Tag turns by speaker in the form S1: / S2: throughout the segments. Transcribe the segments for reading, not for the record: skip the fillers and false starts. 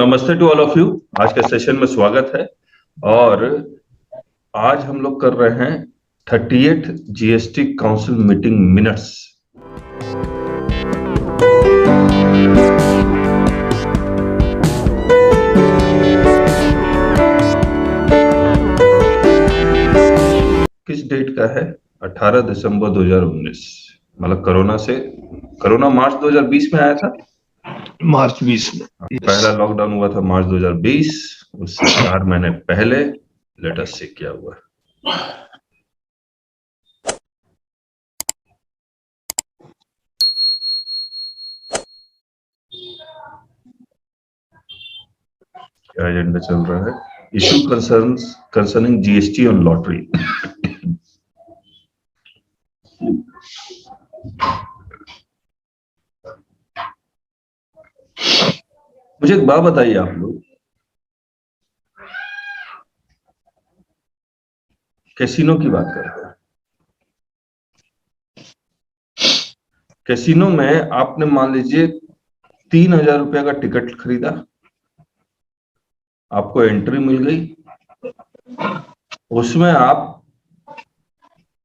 S1: नमस्ते to all of you. आज के सेशन में स्वागत है। और आज हम लोग कर रहे हैं 38th GST council meeting minutes. किस डेट का है? 18 दिसंबर 2019। मतलब कोरोना मार्च 2020 में आया था।
S2: मार्च 20 में
S1: पहला लॉकडाउन हुआ था मार्च 2020। उससे 4 महीने पहले लेट अस सी क्या हुआ। क्या एजेंडा चल रहा है? Issue concerning GST on lottery. मुझे एक बात बताइए, आप लोग कैसीनो की बात करते हैं। कैसीनो में आपने मान लीजिए 3,000 रुपया का टिकट खरीदा, आपको एंट्री मिल गई, उसमें आप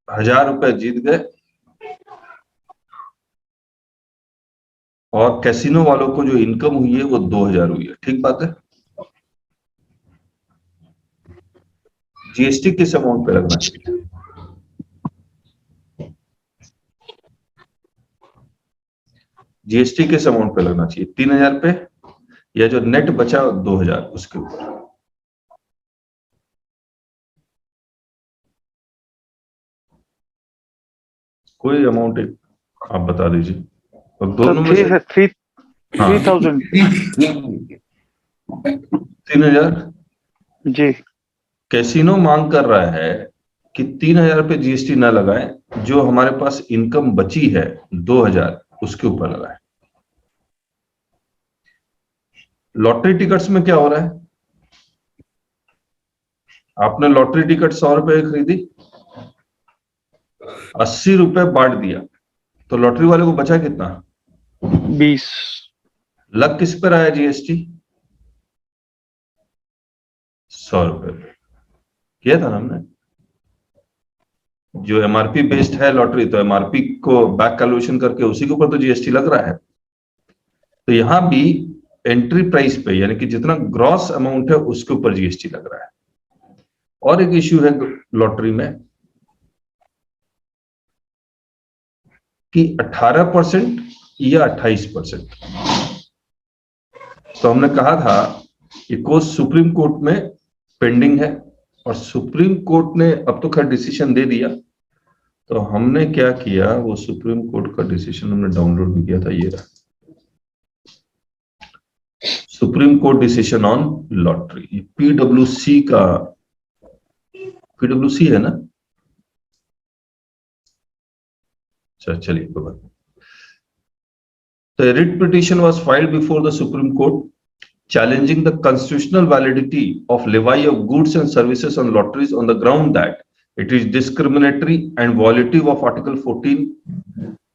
S1: 1,000 रुपया जीत गए और कैसीनो वालों को जो इनकम हुई है वो 2,000 हुई है। ठीक बात है। जीएसटी किस अमाउंट पे लगना चाहिए? जीएसटी किस अमाउंट पे लगना चाहिए? 3,000 पे, या जो नेट बचा 2,000 उसके ऊपर? कोई अमाउंट आप बता दीजिए। और दोनों में
S2: 3,000
S1: 3,000
S2: जी।
S1: कैसीनो मांग कर रहा है कि 3,000 पे जीएसटी ना लगाए, जो हमारे पास इनकम बची है 2,000 उसके ऊपर लगाए। लॉटरी टिकट्स में क्या हो रहा है? आपने लॉटरी टिकट 100 रुपए की खरीदी, 80 रुपए बांट दिया, तो लॉटरी वाले को बचा कितना?
S2: 20।
S1: लग किस पर आया जीएसटी? 100 रुपए पे किया था ना हमने। जो एमआरपी बेस्ड है लॉटरी, तो एमआरपी को बैक कैलकुलेशन करके उसी के ऊपर तो जीएसटी लग रहा है। तो यहां भी एंट्री प्राइस पे, यानी कि जितना ग्रॉस अमाउंट है उसके ऊपर जीएसटी लग रहा है। और एक इश्यू है लॉटरी में कि 18% या 28%। तो हमने कहा था कि कोर्ट सुप्रीम कोर्ट में पेंडिंग है, और सुप्रीम कोर्ट ने अब तो खैर डिसीजन दे दिया। तो हमने क्या किया, वो सुप्रीम कोर्ट का डिसीजन हमने डाउनलोड भी किया था। ये रहा supreme court decision on lottery, PWC का। पीडब्ल्यूसी है ना? चलिए कोई बात नहीं। The writ petition was filed before the Supreme Court challenging the constitutional validity of levy of goods and services on lotteries on the ground that it is discriminatory and violative of Article 14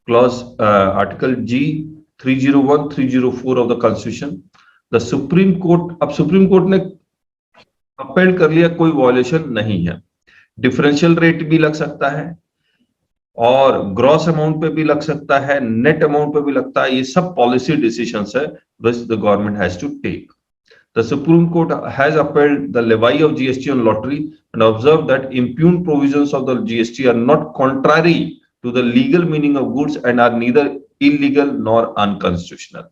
S1: clause Article G 301 304 of the Constitution. The Supreme Court, अब supreme court ने appeal कर लिया, कोई violation नहीं है। Differential rate भी लग सकता है, और ग्रॉस अमाउंट पे भी लग सकता है, नेट अमाउंट पे भी लगता है। ये सब पॉलिसी डिसीजंस है which the government has to take. The Supreme Court has upheld the levy of GST on lottery and observed that impugned provisions of the GST are not contrary to the legal meaning of goods and are neither illegal nor unconstitutional.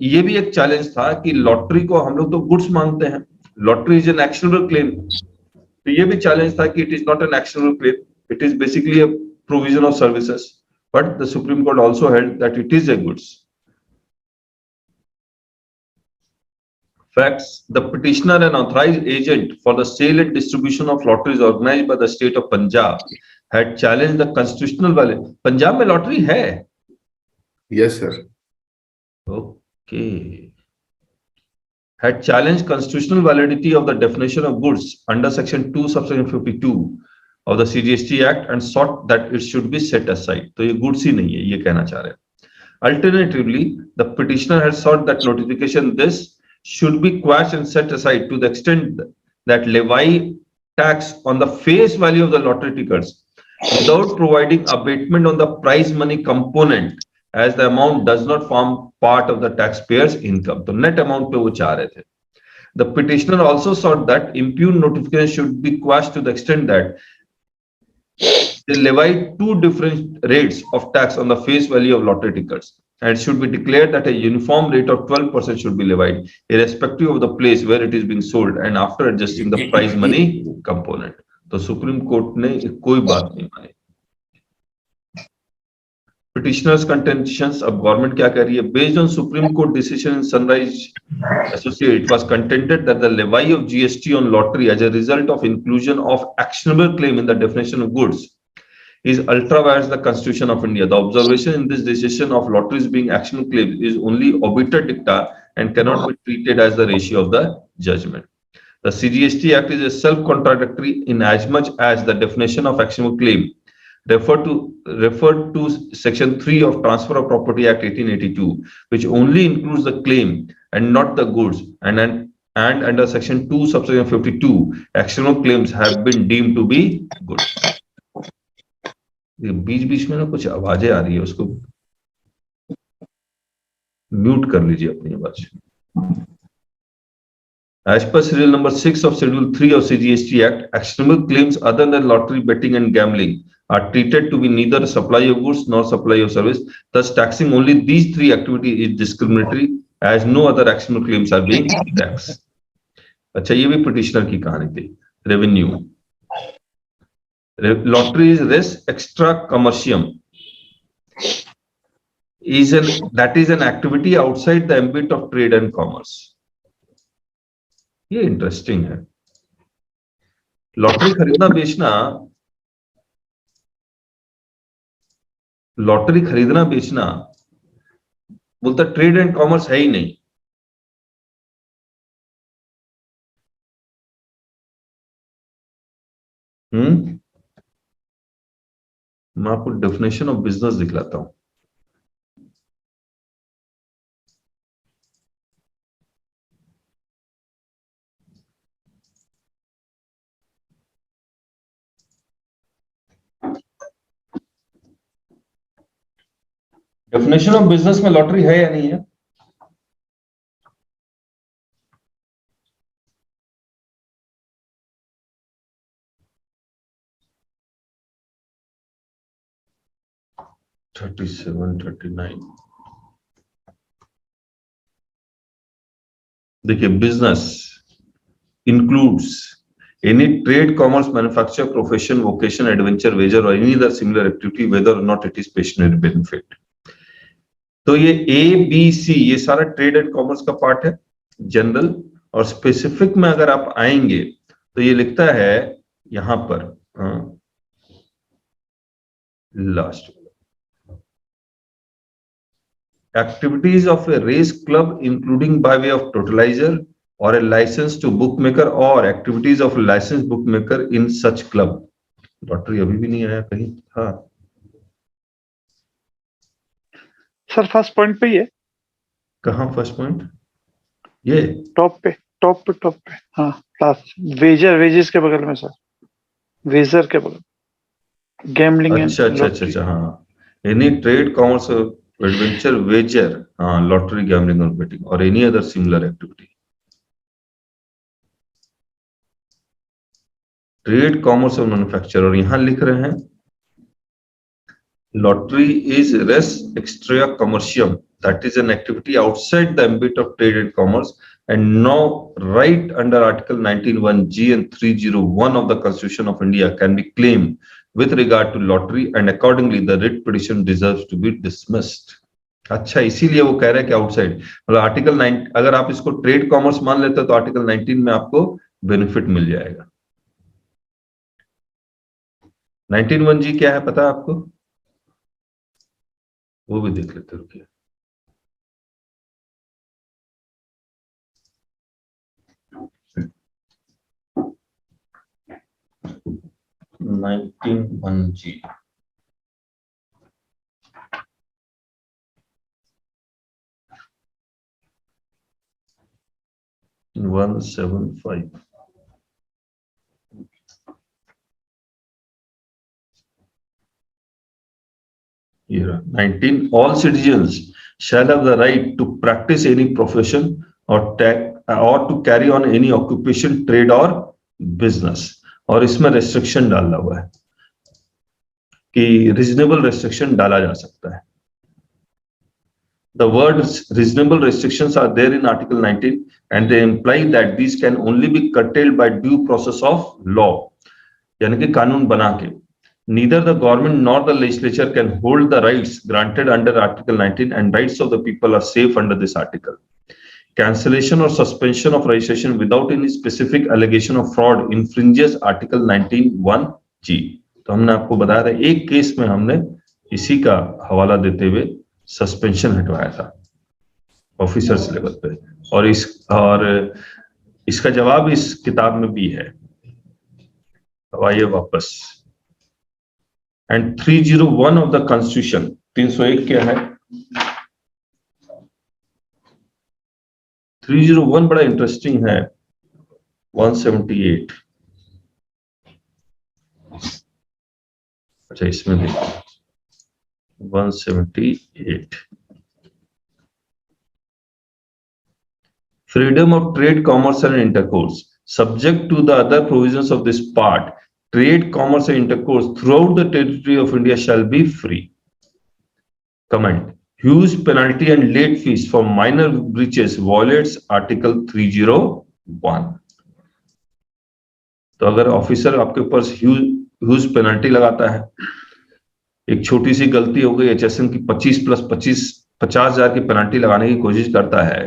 S1: ये भी एक challenge था कि lottery को हम लोग तो goods मांगते हैं, lottery is an actionable claim. तो ये भी चैलेंज था कि it is not an actionable claim, it is basically a provision of services, but the Supreme Court also held that it is a goods. Facts: the petitioner, an authorized agent for the sale and distribution of lotteries organized by the state of Punjab, had challenged the constitutional value. Punjab में lottery है?
S3: Yes sir.
S1: Okay. Had challenged constitutional validity of the definition of goods under section 2 subsection 52 of the CGST Act and sought that it should be set aside. तो ये goods ही नहीं है, ये कहना चाह रहे हैं। Alternatively, the petitioner has sought that notification this should be quashed and set aside to the extent that levy tax on the face value of the lottery tickets without providing abatement on the prize money component as the amount does not form part of the taxpayer's income. तो net amount पे वो चाह रहे थे. The petitioner also sought that impugned notification should be quashed to the extent that they levied two different rates of tax on the face value of lottery tickets, and it should be declared that a uniform rate of 12% should be levied, irrespective of the place where it is being sold, and after adjusting the prize money component. तो supreme court ने कोई बात नहीं मानी. Petitioners contentions, अब government क्या कह रही है? Based on Supreme Court decision in Sunrise Associate, it was contended that the levy of GST on lottery as a result of inclusion of actionable claim in the definition of goods is ultra vires the Constitution of India. The observation in this decision of lotteries being actionable claims is only obiter dicta and cannot be treated as the ratio of the judgment. The CGST Act is a self-contradictory in as much as the definition of actionable claim referred to Section 3 of Transfer of Property Act 1882, which only includes the claim and not the goods, and under Section 2, subsection 52, actionable claims have been deemed to be good. बीच-बीच में ना कुछ आवाजें आ रही है, उसको mute कर लीजिए अपनी आवाज. As per serial number 6 of Schedule 3 of CGST Act, actionable claims other than lottery betting and gambling are treated to be neither supply of goods nor supply of service. Thus, taxing only these three activities is discriminatory, as no other actionable claims are being taxed. अच्छा, ये भी petitioner की कहानी थी. Revenue. Lottery is res extra commercium. That is an activity outside the ambit of trade and commerce. ये interesting है. Lottery खरीदना बेचना, लॉटरी खरीदना बेचना बोलता ट्रेड एंड कॉमर्स है ही नहीं. मैं आपको डेफिनेशन ऑफ बिजनेस दिखलाता हूं. डेफिनेशन ऑफ बिजनेस में लॉटरी है या नहीं है? देखिए, business includes any trade, commerce, manufacture, profession, vocation, adventure, wager or any other similar activity, whether or not it is pecuniary benefit. तो ये ABC ये सारा ट्रेड एंड कॉमर्स का पार्ट है, जनरल. और स्पेसिफिक में अगर आप आएंगे तो ये लिखता है यहां पर last, activities of a race club including by way of totalizer or a license to bookmaker or activities of a licensed bookmaker in such club. Lottery अभी भी नहीं आया कहीं. हाँ
S2: सर, फर्स्ट पॉइंट पे ही है.
S1: कहाँ फर्स्ट पॉइंट? ये
S2: टॉप पे. हाँ, लास्ट वेजेस के बगल में सर, वेजर के बगल, गैम्बलिंग.
S1: अच्छा. हाँ, any trade, commerce, adventure, wager, हाँ, लॉटरी, गैम्बलिंग और बेटिंग और any other similar activity. Trade, commerce और मैन्युफैक्चर. और यहां लिख रहे हैं lottery is res extra commercium, that is an activity outside the ambit of trade and commerce and now right under article 19(1)(g) and 301 of the Constitution of India can be claimed with regard to lottery, and accordingly the writ petition deserves to be dismissed. अच्छा, इसीलिए वो कह रहे हैं कि outside, मतलब article 9, अगर आप इसको ट्रेड कॉमर्स मान लेते हैं तो आर्टिकल 19 में आपको बेनिफिट मिल जाएगा. 19(1)(g) क्या है पता है आपको? वो भी देख लेते रुकिए. (19)(1)(g) 175. Here, 19. All citizens shall have the right to practice any profession or to carry on any occupation, trade or business. और इसमें restriction डाला हुआ है कि reasonable restriction डाला जा सकता है. The words reasonable restrictions are there in Article 19 and they imply that these can only be curtailed by due process of law. यानी कि कानून बना के. Neither the government nor the legislature can hold the rights granted under Article 19 and rights of the people are safe under this article. Cancellation or suspension of registration without any specific allegation of fraud infringes Article 19(1)(g. तो हमने आपको बताया था एक case में हमने इसी का हवाला देते हुए सस्पेंशन हटवाया था ऑफिसर्स लेवल पे और इसका जवाब इस किताब में भी है. अब आइए वापस. एंड 301 ऑफ द कॉन्स्टिट्यूशन 301 क्या है? 301 बड़ा इंटरेस्टिंग है. 178. अच्छा इसमें देखिए 178. Freedom of trade, commerce and intercourse. Subject to the other provisions of this part, trade, commerce and intercourse throughout the territory of India shall be free. Comment. Huge penalty and late fees for minor breaches violates Article 301. तो अगर officer आपके ऊपर huge penalty लगाता है, एक छोटी सी गलती हो गई, HSM की 25 + 25 50,000 की पेनल्टी लगाने की कोशिश करता है,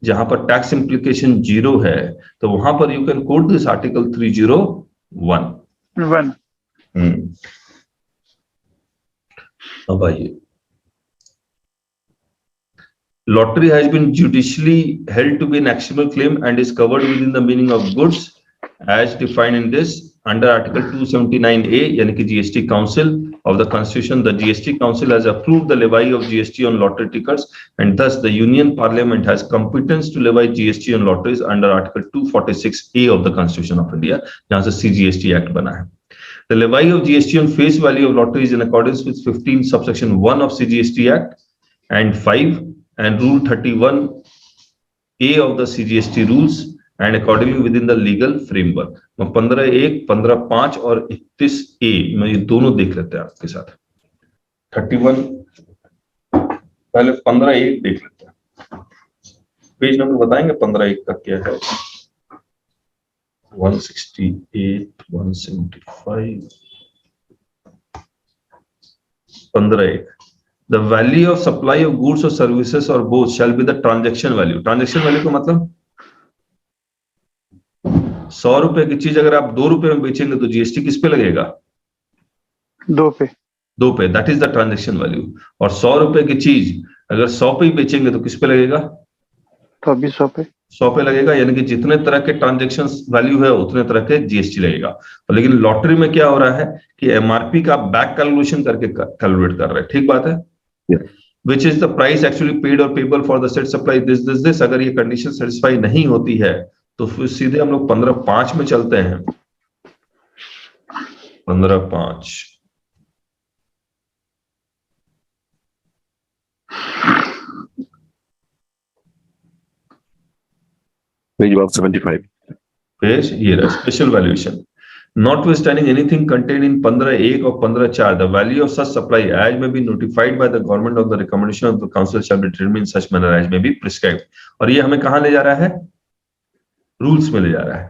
S1: जहां पर टैक्स इंप्लीकेशन 0 है, तो वहां पर you can coat this article 301. अब आइए. Lottery has been judicially held to be an actionable claim and is covered within the meaning of goods as defined in this under Article 279A, यानी कि GST Council of the Constitution. The GST Council has approved the levy of GST on lottery tickets, and thus the Union Parliament has competence to levy GST on lotteries under Article 246A of the Constitution of India, जहां से CGST Act बना है. The levy of GST on face value of lotteries in accordance with 15 subsection 1 of CGST Act and 5 and Rule 31A of the CGST rules and accordingly within the legal framework. 15(1), 15(5) और 31A में ये दोनों देख लेते हैं आपके साथ. 31 पहले 15(1) देख लेते हैं. पेज नंबर बताएंगे 15(1) का क्या है? 168, 175. 15(1). The value of supply of goods or services or both shall be the transaction value. Transaction value का मतलब 100 रुपए की चीज अगर आप 2 रुपए में बेचेंगे तो जीएसटी किस पे लगेगा?
S2: 2 पे.
S1: That is the transaction value. और 100 रुपए की चीज अगर 100 पे ही बेचेंगे तो किस पे लगेगा?
S2: तो अभी 100 पे.
S1: 100 पे लगेगा, यानी कि जितने तरह के ट्रांजैक्शन वैल्यू है उतने तरह के जीएसटी लगेगा. लेकिन लॉटरी में क्या हो रहा है कि एमआरपी का बैक कैलकुलेशन करके कैलकुलेट कर रहे हैं. ठीक बात है. Which is the price actually paid or payable for the said supply this. अगर ये कंडीशन सेटिस्फाई नहीं होती है तो फिर सीधे हम लोग 15(5) में चलते हैं. 15(5).
S4: Page 175.
S1: पेज ये रहा. Special valuation. Notwithstanding anything contained in 15(1) or 15(4), the value of such supply as may be notified by the government on the recommendation of the council shall be determined in such manner as may be prescribed. और ये हमें कहाँ ले जा रहा है? Rules में ले जा रहा है.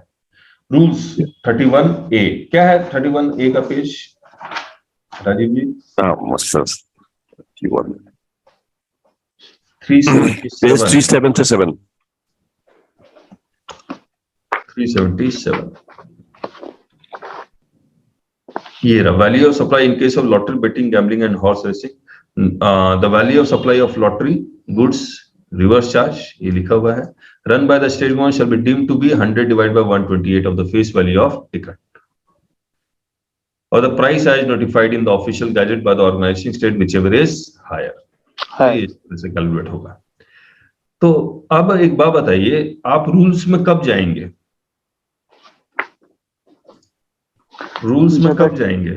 S1: Rules 31A. क्या है 31A का पेज राजीव जी?
S4: Page
S1: 377. 377. ये रहा. Value of supply in case of lottery, betting, gambling and horse racing. The value of supply of lottery goods reverse charge ये लिखा हुआ है. Run by the state government shall be deemed to be 100 divided by 128 of the face value of ticket or the price as notified in the official gazette by the organizing state whichever is higher. इसे calculate होगा. तो अब एक बात बताइए, आप rules में कब जाएंगे? रूल्स में कब जाएंगे?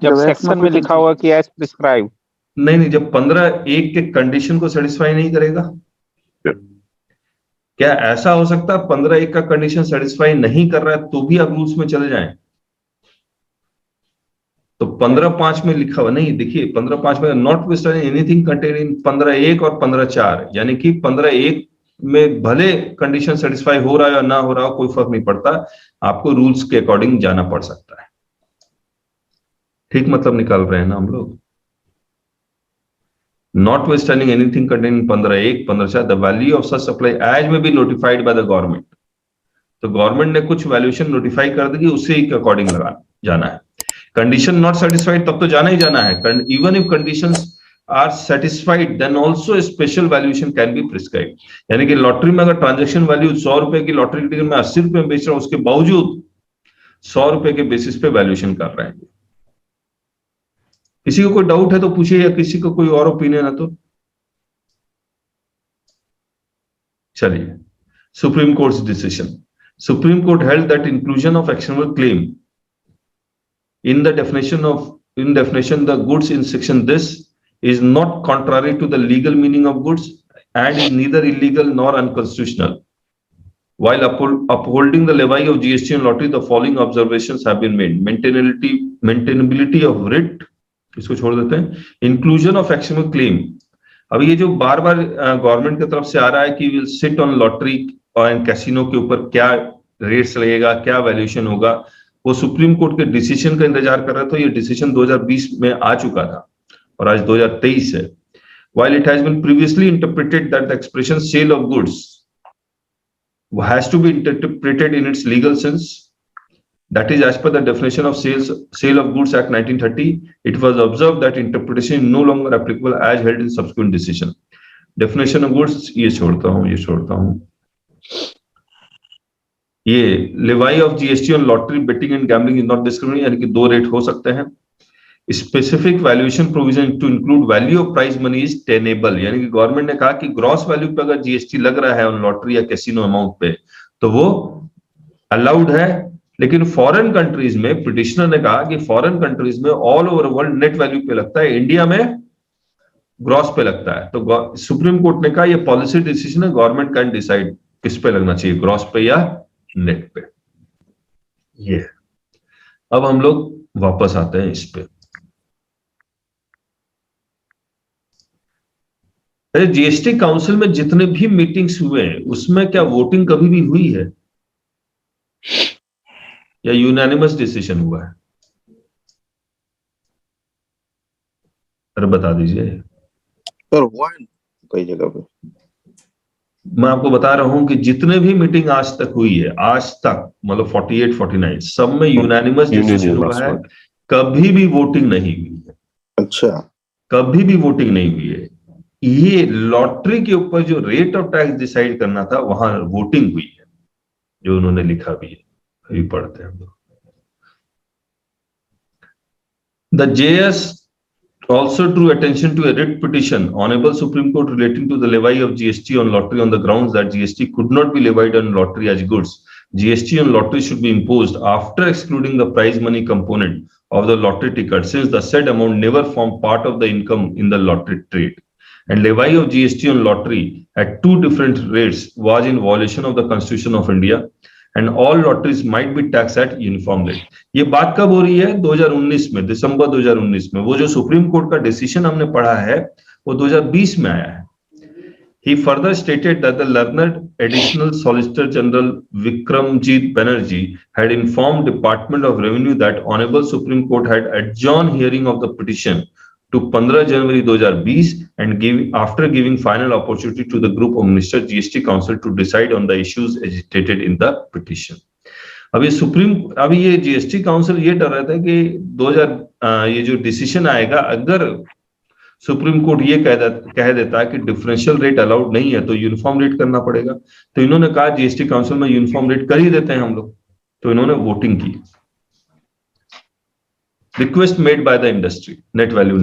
S5: जब सेक्शन में लिखा हुआ कि एज प्रिस्क्राइब।
S1: नहीं, जब 15(1) के कंडीशन को सेटिस्फाई नहीं करेगा। क्या ऐसा हो सकता है 15(1) का कंडीशन सेटिस्फाई नहीं कर रहा है तो भी आप रूल्स में चले जाएं? तो 15(5) में लिखा हुआ नहीं, देखिए 15(5) में not withstanding anything contain in 15(1) और 15(4), यानी कि 15(1) में भले कंडीशन सेटिस्फाई हो रहा है या ना हो रहा हो, कोई फर्क नहीं पड़ता, आपको रूल्स के अकॉर्डिंग जाना पड़ सकता है। ठीक मतलब निकाल रहे हैं ना हम लोग? Notwithstanding anything contained in 15(1), 15(4), the value of such supply as may be notified by the government. तो गवर्नमेंट ने कुछ वैल्यूएशन नोटिफाई कर देगी, उसी के अकॉर्डिंग लगा जाना है। कंडीशन नॉट सेटिस्फाइड तब तो जाना ही जाना है। Even if conditions are satisfied then also special valuation can be prescribe. यानी कि लॉटरी में अगर ट्रांजेक्शन वैल्यू 100 रुपए की लॉटरी टिकट में 80 रुपए में बेच रहा हूं, उसके बावजूद 100 रुपए के बेसिस पे वैल्यूएशन कर रहे हैं। किसी को कोई डाउट है तो पूछिए, या किसी को कोई और ओपिनियन है तो चलिए। Supreme court decision. Supreme Court held that inclusion of actionable claim in the definition the goods in section this is not contrary to the legal meaning of goods and is neither illegal nor unconstitutional. While upholding the levy of GST on lottery, the following observations have been made. Maintainability of writ, इसको छोड़ देते हैं। Inclusion of actionable claim, अब ये जो बार बार government की तरफ से आ रहा है कि विल सिट ऑन लॉटरी और कैसीनो के ऊपर क्या रेट्स लगेगा, क्या वैल्यूएशन होगा, वो सुप्रीम कोर्ट के डिसीजन का इंतजार कर रहा था। ये डिसीजन 2020 में आ चुका था और आज 2023 है। While it has been previously interpreted that the expression sale of goods has to be interpreted in its legal sense, that is as per the definition of sale of goods act 1930, it was observed that interpretation is no longer applicable as held in subsequent decision. Definition of goods ये छोड़ता हूं। ये levy of GST on lottery betting and gambling is not discriminate, यानी कि 2 rate हो सकते हैं। Specific valuation provision to include value of prize money is tenable, यानी कि गवर्नमेंट ने कहा कि ग्रॉस वैल्यू पे अगर जीएसटी लग रहा है ऑन लॉटरी या कैसीनो अमाउंट पे तो वो अलाउड है। लेकिन फॉरेन कंट्रीज में पिटिशनर ने कहा कि फॉरेन कंट्रीज में all over world net value पे लगता है, इंडिया में ग्रॉस पे लगता है। तो सुप्रीम कोर्ट ने कहा ये पॉलिसी डिसीजन है, गवर्नमेंट कैन डिसाइड किस पे लगना चाहिए, ग्रॉस पे या नेट पे। ये अब हम लोग वापस आते हैं इस पे। जीएसटी काउंसिल में जितने भी मीटिंग्स हुए हैं उसमें क्या वोटिंग कभी भी हुई है या यूनानिमस डिसीजन हुआ है? अरे बता दीजिए
S6: सर। हुआ है कई जगह पे।
S1: मैं आपको बता रहा हूं कि जितने भी मीटिंग आज तक हुई है, आज तक मतलब 48, 49 सब में यूनानिमस डिसीजन हुआ है, कभी भी वोटिंग नहीं हुई है।
S6: अच्छा, कभी
S1: भी वोटिंग नहीं हुई है। ये लॉटरी के ऊपर जो रेट ऑफ टैक्स डिसाइड करना था वहां वोटिंग हुई है, जो उन्होंने लिखा भी है, अभी पढ़ते हैं हम लोग। The JS also drew attention to a writ petition Honorable Supreme Court relating to the levy of GST on lottery on the grounds that GST could not be levied on lottery as goods. GST on lottery should be imposed after excluding the prize money component of the lottery ticket, since the said amount never formed part of the income in the lottery trade. And levy of GST on lottery at 2 different rates was in violation of the Constitution of India. And all lotteries might be taxed at uniform rate. ये बात कब हो रही है? 2019 में, दिसंबर 2019 में। वो जो सुप्रीम कोर्ट का डिसीजन हमने पढ़ा है वो 2020 में आया है। He further stated that the learned additional Solicitor General Vikramjit Banerjee had informed Department of Revenue that Honorable Supreme Court had adjourned hearing of the petition to 15 January 2020 and after giving final opportunity to the group of Minister GST Council to decide on the issues agitated in the petition. अभी ये GST council ये डर रहा था कि 2000 ये जो decision आएगा, अगर सुप्रीम कोर्ट ये कह देता कि डिफरेंशियल रेट अलाउड नहीं है तो यूनिफॉर्म रेट करना पड़ेगा। तो इन्होंने कहा जीएसटी काउंसिल में यूनिफॉर्म रेट कर ही देते हैं हम लोग, तो इन्होंने वोटिंग की। Request made by the industry, net value.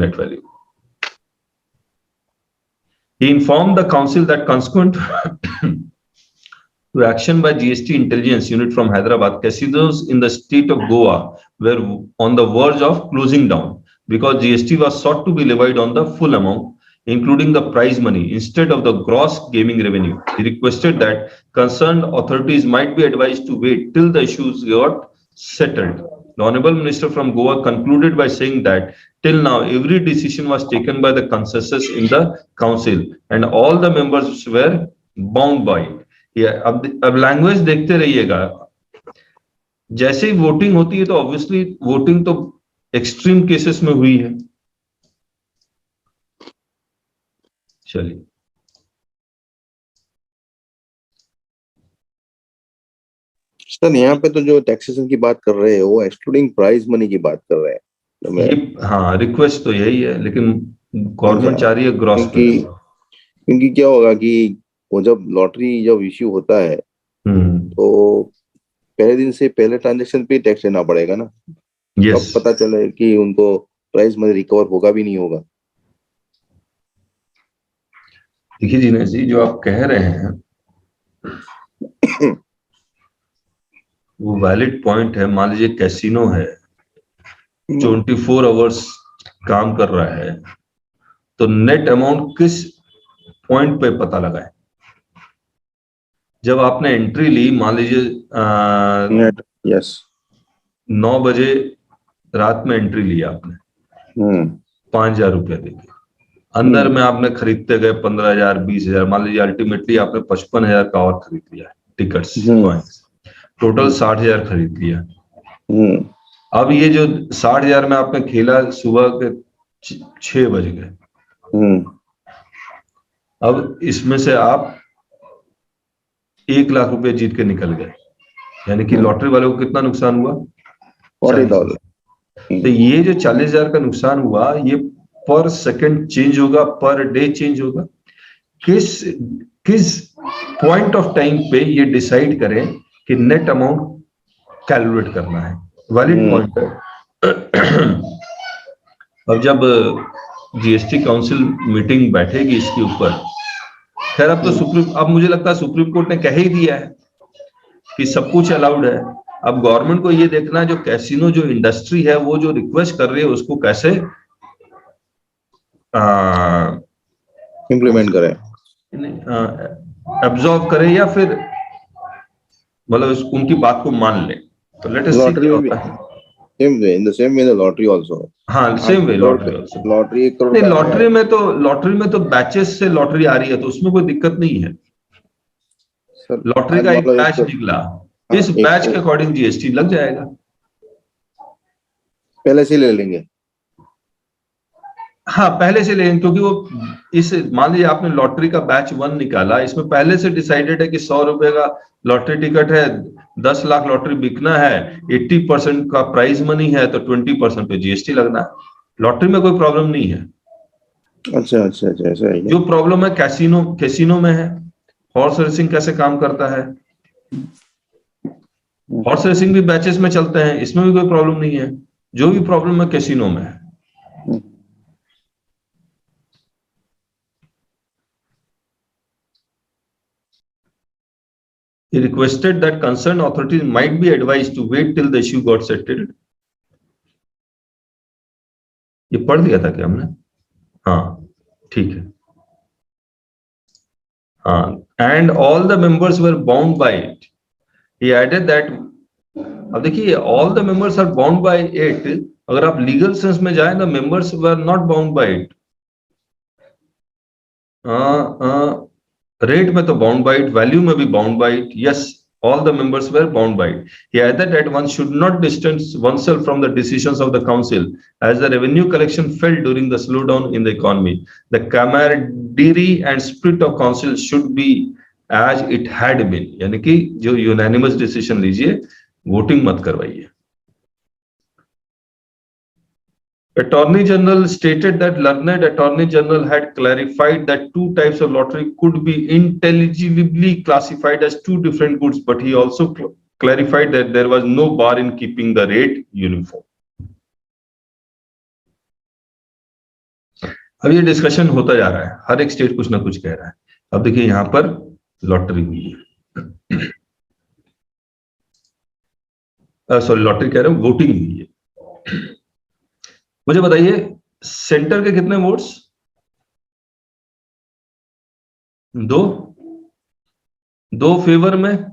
S1: He informed the council that consequent to action by GST intelligence unit from Hyderabad, casinos in the state of Goa were on the verge of closing down because GST was sought to be levied on the full amount, including the prize money, instead of the gross gaming revenue. He requested that concerned authorities might be advised to wait till the issues got settled. The Honorable Minister from Goa concluded by saying that till now every decision was taken by the consensus in the council and all the members were bound by it. अब language देखते रहिएगा, जैसे ही voting होती है तो obviously voting तो extreme cases में हुई है. चलिए
S6: सर, यहाँ पे तो जो टैक्सेशन की बात कर रहे हैं वो एक्सक्लूडिंग प्राइज मनी की बात कर रहे हैं. तो मैं
S1: हाँ, रिक्वेस्ट तो यही है, लेकिन गवर्नमेंट चाह रही है ग्रॉस.
S6: क्योंकि क्या होगा कि वो जब लॉटरी जब इश्यू होता है तो पहले दिन से पहले ट्रांजैक्शन पे टैक्स देना पड़ेगा ना.
S1: Yes.
S6: अब पता चले कि उनको प्राइस मनी रिकवर होगा भी नहीं होगा.
S1: देखिए दिनेश जी, जो आप कह रहे हैं वो वैलिड पॉइंट है. मान लीजिए कैसीनो है, 24 आवर्स काम कर रहा है, तो नेट अमाउंट किस पॉइंट पे पता लगा है? जब आपने एंट्री ली, मान लीजिए 9 बजे रात में एंट्री लिया आपने, 5,000 रुपया देके, अंदर में आपने खरीदते गए 15,000, 20,000, मान लीजिए अल्टीमेटली आपने 55,000 का और खरीद लिया टिकट्स, टोटल 60,000 खरीद लिया. अब ये जो 60,000 में आपने खेला सुबह के 6 बज गए, अब इसमें से आप 1 लाख रुपए जीत के निकल गए, यानी कि लॉटरी वाले को कितना नुकसान हुआ? $40,000. तो ये जो 40,000 का नुकसान हुआ, ये पर सेकंड चेंज होगा, पर डे चेंज होगा. किस पॉइंट ऑफ टाइम पे ये डिसाइड करें कि नेट अमाउंट कैलकुलेट करना है? वैलिड पॉइंट है. अब जब जीएसटी काउंसिल मीटिंग बैठेगी इसके ऊपर, खैर अब मुझे लगता है सुप्रीम कोर्ट ने कह ही दिया है कि सब कुछ अलाउड है. अब गवर्नमेंट को ये देखना है जो कैसीनो जो इंडस्ट्री है वो जो रिक्वेस्ट कर रही है उसको कैसे
S6: इम्प्लीमेंट करें,
S1: एब्जॉर्ब करे, या फिर मतलब उनकी बात को मान ले. तो लेट अस सी क्या होता है.
S6: in the same way the lottery also.
S1: हाँ, same way lottery also.
S6: Lottery 1 crore
S1: नहीं, लॉटरी में तो बैचेस से लॉटरी आ रही है, तो उसमें कोई दिक्कत नहीं है. लॉटरी का एक बैच निकला, इस बैच के अकॉर्डिंग जीएसटी लग जाएगा.
S6: पहले से ले लेंगे.
S1: हाँ, पहले से लेंगे, क्योंकि वो इस मान लीजिए आपने लॉटरी का बैच 1 निकाला, इसमें पहले से डिसाइडेड है कि 100 रुपए का लॉटरी टिकट है, 10 लाख लॉटरी बिकना है, 80% का प्राइज मनी है, तो 20% पे जीएसटी लगना है. लॉटरी में कोई प्रॉब्लम नहीं है.
S6: अच्छा, ऐसा है.
S1: जो प्रॉब्लम है कैसीनो में है. हॉर्स रेसिंग कैसे काम करता है? हॉर्स रेसिंग भी बैचेस में चलते हैं, इसमें भी कोई प्रॉब्लम नहीं है. जो भी प्रॉब्लम है कैसीनो में है. He requested that concerned authorities might be advised to wait till the issue got settled. ये पढ़ दिया था क्या हमने? हाँ, ठीक है. हाँ, and all the members were bound by it. He added that, अब देखिए, all the members are bound by it. अगर आप लीगल सेंस में जाएं, the members were not bound by it. Rate में तो बाउंड बाय इट, वैल्यू में भी bound by it. Yes, all the members were bound by it. He added that one should not distance oneself from the decisions of the council as the revenue collection fell during the slowdown in the economy. The camaraderie and spirit of council should be as it had been. यानी कि जो unanimous decision लीजिए, voting मत करवाइए. Attorney General stated that learned Attorney General had clarified that 2 types of lottery could be intelligibly classified as 2 different goods, but he also clarified that there was no bar in keeping the rate uniform. अब ये discussion होता जा रहा है, हर एक state कुछ ना कुछ कह रहा है। अब देखिए यहां पर लॉटरी हुई है, सॉरी लॉटरी कह रहा हूं, वोटिंग हुई है। मुझे बताइए सेंटर के कितने वोट्स? 2 फेवर में,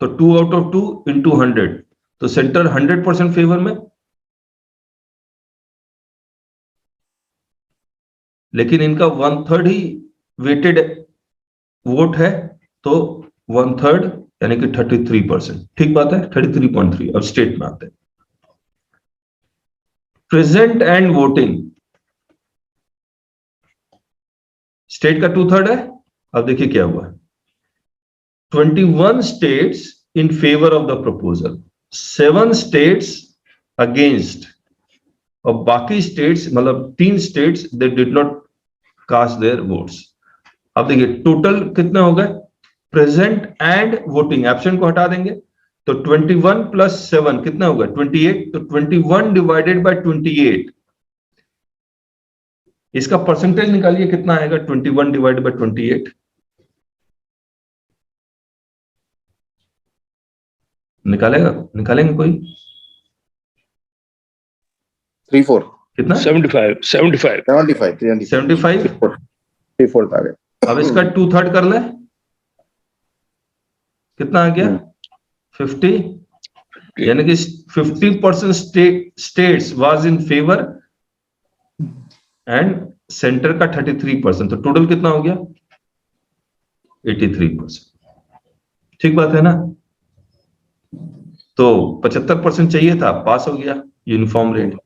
S1: तो 2 आउट ऑफ 2 इंटू 100, तो सेंटर 100% फेवर में, लेकिन इनका 1/3 ही वेटेड वोट है, तो 1/3 यानी कि 33%। ठीक बात है, 33.3। अब स्टेट में आते हैं। प्रेजेंट एंड वोटिंग, स्टेट का 2/3 है। अब देखिए क्या हुआ, 21 states in favor of the proposal, 7 states against, और बाकी स्टेट्स मतलब 3 states they did not cast their votes। अब देखिए टोटल कितने हो गए, प्रेजेंट एंड वोटिंग, एब्सेंट को हटा देंगे तो 21 + 7 कितना होगा, 28। तो 21 डिवाइडेड बाय 28, इसका परसेंटेज निकालिए कितना आएगा, 21 डिवाइडेड बाय 28। निकालेंगे कोई?
S6: 3-4
S1: कितना?
S5: 75
S6: 75
S1: 75।
S6: 3-4 आ गए।
S1: अब इसका 2/3 कर ले, कितना आ गया, 50, यानी कि 50% states was in favour and centre का 33%, तो टोटल कितना हो गया, 83%। ठीक बात है ना? तो 75% चाहिए था, पास हो गया, यूनिफॉर्म रेट।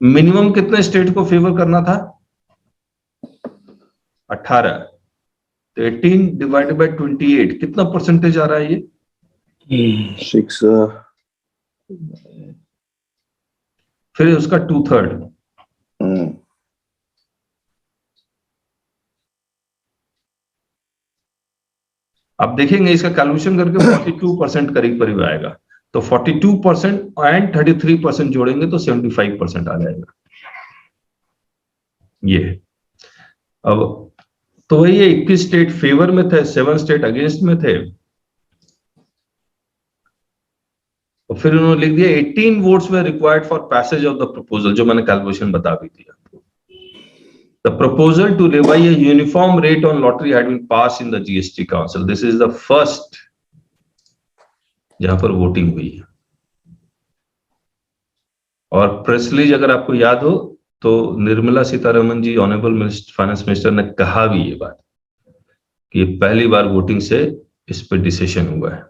S1: मिनिमम कितने स्टेट को फेवर करना था, 18, तो 18 डिवाइडेड बाय 28 कितना परसेंटेज आ रहा है ये,
S6: 6
S1: फिर उसका 2/3। आप देखेंगे इसका कैलकुलेशन करके 42% करीब आएगा, तो 42% एंड 33% जोड़ेंगे तो 75% आ जाएगा ये। अब तो वही है, 21 स्टेट फेवर में थे, 7 स्टेट अगेंस्ट में थे, और फिर उन्होंने लिख दिया 18 votes were required for passage of the proposal, जो मैंने कैलकुलेशन बता भी दिया। The proposal to levy a uniform rate on lottery had been passed in the GST Council. This is the first जहां पर वोटिंग हुई है। और प्रेस रिलीज अगर आपको याद हो तो Nirmala Sitharaman ji, honourable finance minister, ने कहा भी ये बात कि पहली बार वोटिंग से इस पे डिसीजन हुआ है।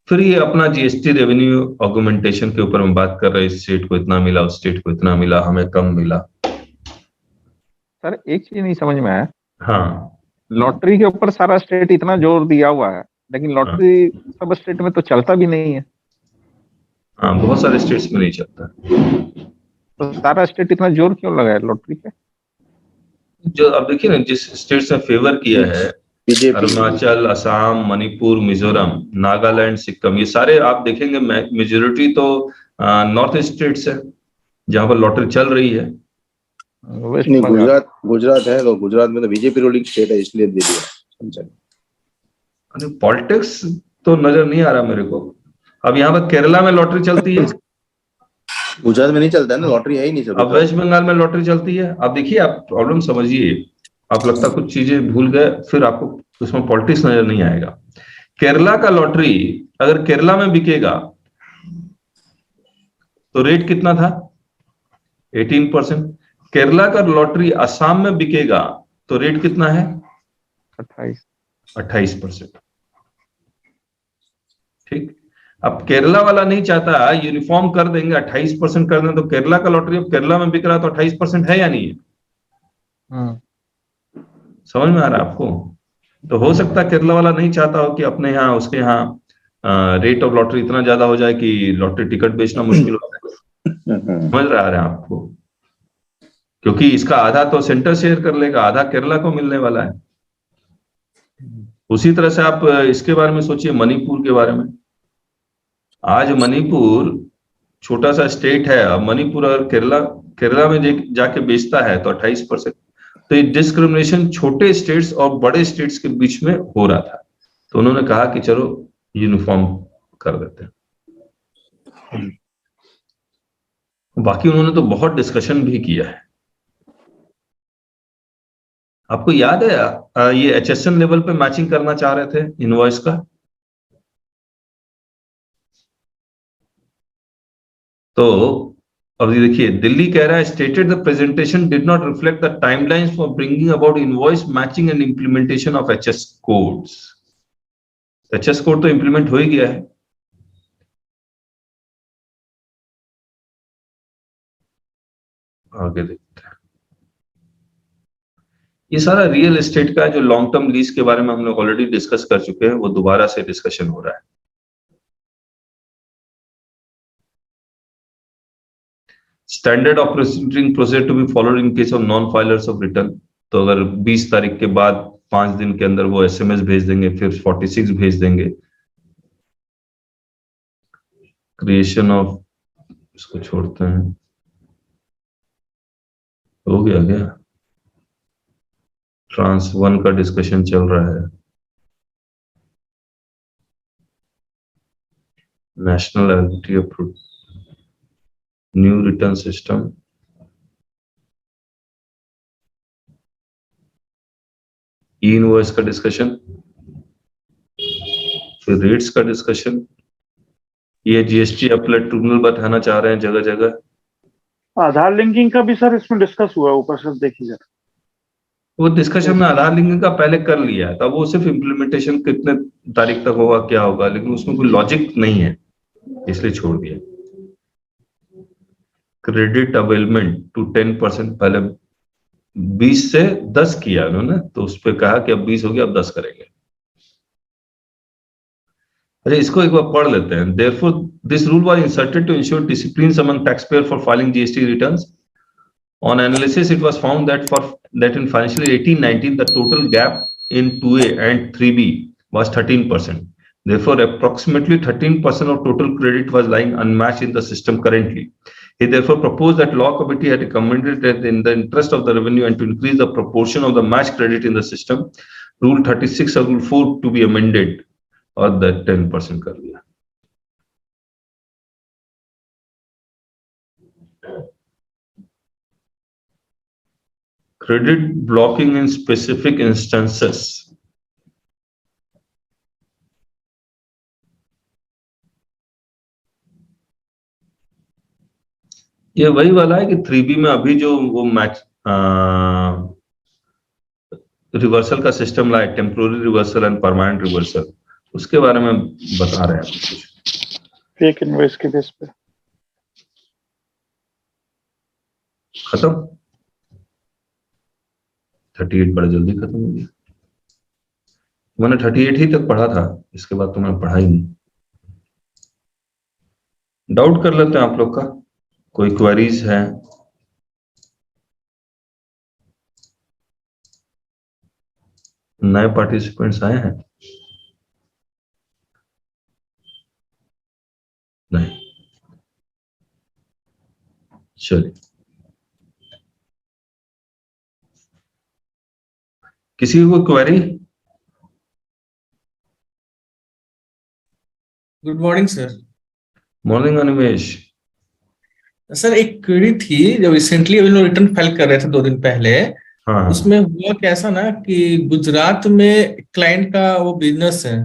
S1: फिर ये अपना जीएसटी रेवेन्यू ऑगमेंटेशन के ऊपर हम बात कर रहे हैं, इस स्टेट को इतना मिला, उस स्टेट को इतना मिला, हमें कम मिला।
S5: सर एक चीज नहीं समझ में आया,
S1: हाँ,
S5: लॉटरी के ऊपर सारा स्टेट इतना जोर दिया हुआ है, लेकिन लॉटरी सब स्टेट में तो चलता भी नहीं है।
S1: हाँ, बहुत सारे स्टेट्स में नहीं चलता।
S5: तो सारा स्टेट इतना जोर क्यों लगा है लॉटरी पे?
S1: जो अब देखिए ना, जिस स्टेट्स ने फेवर किया है, अरुणाचल, असम, मणिपुर, मिजोरम, नागालैंड, सिक्किम, ये सारे आप देखेंगे मेजोरिटी तो नॉर्थ ईस्ट स्टेट्स है जहां पर लॉटरी चल रही है।
S6: नहीं, गुजरात है, तो गुजरात में तो बीजेपी रूलिंग स्टेट है, इसलिए दे दिया।
S1: पॉलिटिक्स तो नजर नहीं आ रहा मेरे को। अब यहाँ पर केरला में लॉटरी चलती है,
S6: गुजरात में नहीं चलता है ना, लॉटरी है ही नहीं सर।
S1: अब वेस्ट बंगाल में लॉटरी चलती है। अब देखिए, आप प्रॉब्लम समझिए, आप लगता कुछ चीजें भूल गए, फिर आपको उसमें पॉलिटिक्स नजर नहीं आएगा। केरला का लॉटरी अगर केरला में बिकेगा तो रेट कितना था, 18%। केरला का लॉटरी असम में बिकेगा तो रेट कितना है, 28%। ठीक, अब केरला वाला नहीं चाहता, यूनिफॉर्म कर देंगे, 28% कर दें, तो केरला का लॉटरी अब केरला में बिक रहा तो 28% है या नहीं है? समझ में आ रहा है आपको? तो हो सकता है केरला वाला नहीं चाहता हो कि अपने यहाँ, उसके यहाँ रेट ऑफ लॉटरी इतना ज्यादा हो जाए कि लॉटरी टिकट बेचना मुश्किल हो जाए। समझ रहा है आपको? क्योंकि इसका आधा तो सेंटर शेयर कर लेगा, आधा केरला को मिलने वाला है। उसी तरह से आप इसके बारे में सोचिए, मणिपुर के बारे में। आज मणिपुर छोटा सा स्टेट है, अब मणिपुर और केरला में जाके बेचता है तो 28%। तो ये डिस्क्रिमिनेशन छोटे स्टेट्स और बड़े स्टेट्स के बीच में हो रहा था, तो उन्होंने कहा कि चलो यूनिफॉर्म कर देते हैं। बाकी उन्होंने तो बहुत डिस्कशन भी किया है। आपको याद है ये HSN लेवल पे मैचिंग करना चाह रहे थे इनवॉइस का, तो अब ये देखिए दिल्ली कह रहा है stated the presentation did not reflect the timelines for bringing about invoice matching and implementation of HS codes. HS code तो इंप्लीमेंट हो ही गया है। आगे देखते हैं, ये सारा रियल एस्टेट का जो लॉन्ग टर्म लीज के बारे में हम लोग ऑलरेडी डिस्कस कर चुके हैं, वो दोबारा से डिस्कशन हो रहा है। Standard operating procedure to be followed in case of non filers of return. तो अगर 20 तारीख के बाद 5 दिन के अंदर वो SMS भेज देंगे, फिर 46 भेज देंगे। क्रिएशन ऑफ, इसको छोड़ते हैं, हो गया क्या? ट्रांस 1 का डिस्कशन चल रहा है। National eligibility approve, new return system, ई इनवॉइस का डिस्कशन, फिर रेट्स का डिस्कशन। ये GST अपलेट ट्रिब्यूनल बैठाना चाह रहे हैं जगह जगह।
S2: आधार लिंकिंग का भी सर इसमें डिस्कस हुआ, ऊपर से देखिए जरा।
S1: वो डिस्कशन में आधार लिंकिंग का पहले कर लिया था, वो सिर्फ इम्प्लीमेंटेशन कितने तारीख तक होगा क्या होगा, लेकिन उसमें कोई लॉजिक नहीं है, इसलिए छोड़ दिया। क्रेडिट अवेलमेंट टू 10%, पहले 20 से 10 किया उन्होंने, तो उस पर कहा कि अब 20 हो गया, अब 10 करेंगे। अच्छा, इसको एक बार पढ़ लेते हैं। Therefore, this rule was inserted to ensure discipline among taxpayers for filing GST returns. On analysis, it was found that in financial year 18-19, the total gap in 2A and 3B was 13%. Therefore, approximately 13% of total credit was lying unmatched in the system currently. He therefore proposed that law committee had recommended that in the interest of the revenue and to increase the proportion of the match credit in the system, Rule 36 or Rule 4 to be amended, और 10% कर लिया। Credit blocking in specific instances. ये वही वाला है कि 3B में अभी जो वो मैच रिवर्सल का सिस्टम लाए, temporary reversal and permanent reversal, उसके बारे में बता रहे हैं कुछ।
S2: फेक इनवॉइस के बेस पे
S1: खत्म। 38 बड़ा जल्दी खत्म हो गया। मैंने 38 ही तक पढ़ा था, इसके बाद तो मैंने पढ़ा ही नहीं। डाउट कर लेते हैं आप लोग का, कोई क्वेरीज है? नए पार्टिसिपेंट्स आए हैं? नहीं, चलिए। किसी को query?
S7: Good morning sir.
S1: Morning Animesh.
S7: Sir एक क्वेरी थी, जब रिसेंटली अभी लोग रिटर्न फाइल कर रहे थे 2 दिन पहले।
S1: हाँ,
S7: उसमें हुआ कैसा ना कि गुजरात में क्लाइंट का वो बिजनेस है,